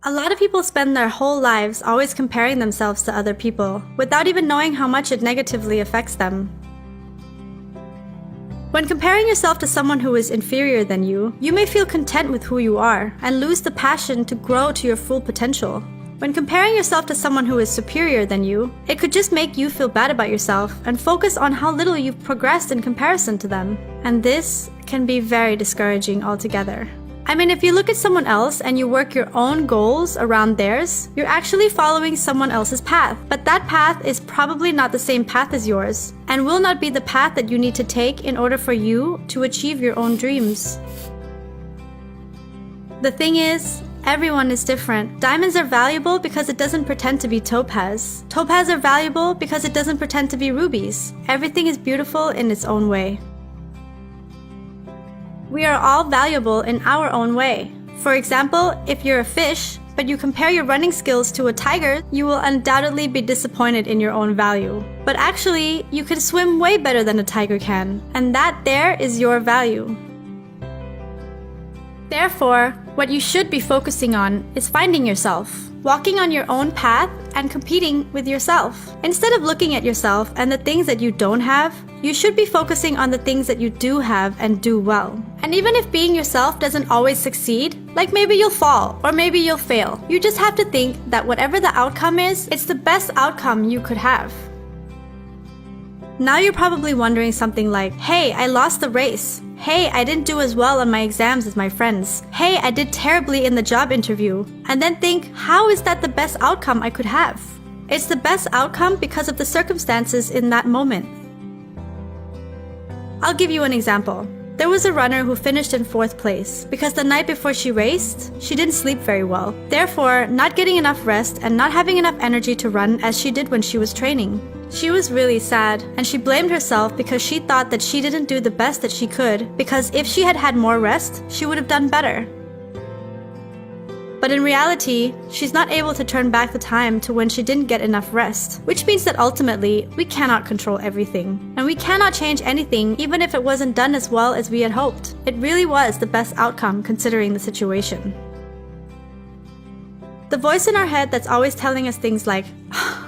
A lot of people spend their whole lives always comparing themselves to other people, without even knowing how much it negatively affects them. When comparing yourself to someone who is inferior than you may feel content with who you are and lose the passion to grow to your full potential. When comparing yourself to someone who is superior than you, it could just make you feel bad about yourself and focus on how little you've progressed in comparison to them. And this can be very discouraging altogether. I mean, if you look at someone else and you work your own goals around theirs, you're actually following someone else's path. But that path is probably not the same path as yours, and will not be the path that you need to take in order for you to achieve your own dreams. The thing is, everyone is different. Diamonds are valuable because it doesn't pretend to be topaz. Topaz are valuable because it doesn't pretend to be rubies. Everything is beautiful in its own way. We are all valuable in our own way. For example, if you're a fish, but you compare your running skills to a tiger, you will undoubtedly be disappointed in your own value. But actually, you can swim way better than a tiger can, and that there is your value. Therefore, what you should be focusing on is finding yourself, walking on your own path and competing with yourself. Instead of looking at yourself and the things that you don't have, you should be focusing on the things that you do have and do well. And even if being yourself doesn't always succeed, like maybe you'll fall or maybe you'll fail, you just have to think that whatever the outcome is, it's the best outcome you could have. Now you're probably wondering something like, hey, I lost the race. Hey, I didn't do as well on my exams as my friends. Hey, I did terribly in the job interview. And then think, how is that the best outcome I could have? It's the best outcome because of the circumstances in that moment. I'll give you an example. There was a runner who finished in 4th place because the night before she raced, she didn't sleep very well. Therefore, not getting enough rest and not having enough energy to run as she did when she was training. She was really sad, and she blamed herself because she thought that she didn't do the best that she could, because if she had had more rest, she would have done better. But in reality, she's not able to turn back the time to when she didn't get enough rest, which means that ultimately, we cannot control everything. And we cannot change anything even if it wasn't done as well as we had hoped. It really was the best outcome considering the situation. The voice in our head that's always telling us things like,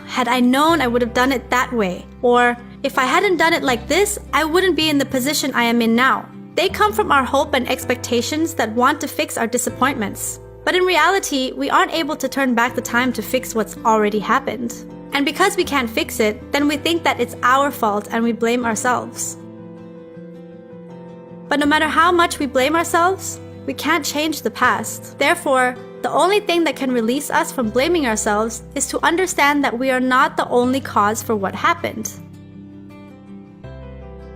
had I known, I would have done it that way. Or, if I hadn't done it like this, I wouldn't be in the position I am in now. They come from our hope and expectations that want to fix our disappointments. But in reality, we aren't able to turn back the time to fix what's already happened. And because we can't fix it, then we think that it's our fault and we blame ourselves. But no matter how much we blame ourselves, we can't change the past. Therefore, the only thing that can release us from blaming ourselves is to understand that we are not the only cause for what happened.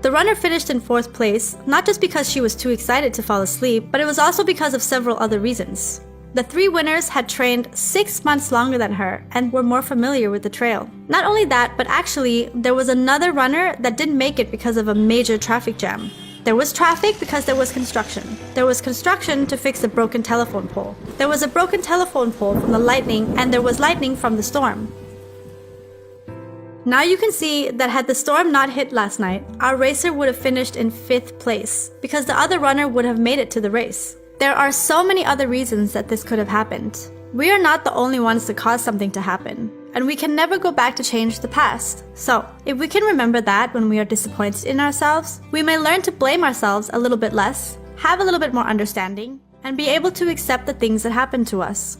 The runner finished in 4th place, not just because she was too excited to fall asleep, but it was also because of several other reasons. The 3 winners had trained 6 months longer than her and were more familiar with the trail. Not only that, but actually, there was another runner that didn't make it because of a major traffic jam. There was traffic because there was construction. There was construction to fix a broken telephone pole. There was a broken telephone pole from the lightning, and there was lightning from the storm. Now you can see that had the storm not hit last night, our racer would have finished in 5th place, because the other runner would have made it to the race. There are so many other reasons that this could have happened. We are not the only ones to cause something to happen, and we can never go back to change the past. So, if we can remember that when we are disappointed in ourselves, we may learn to blame ourselves a little bit less, have a little bit more understanding, and be able to accept the things that happen to us.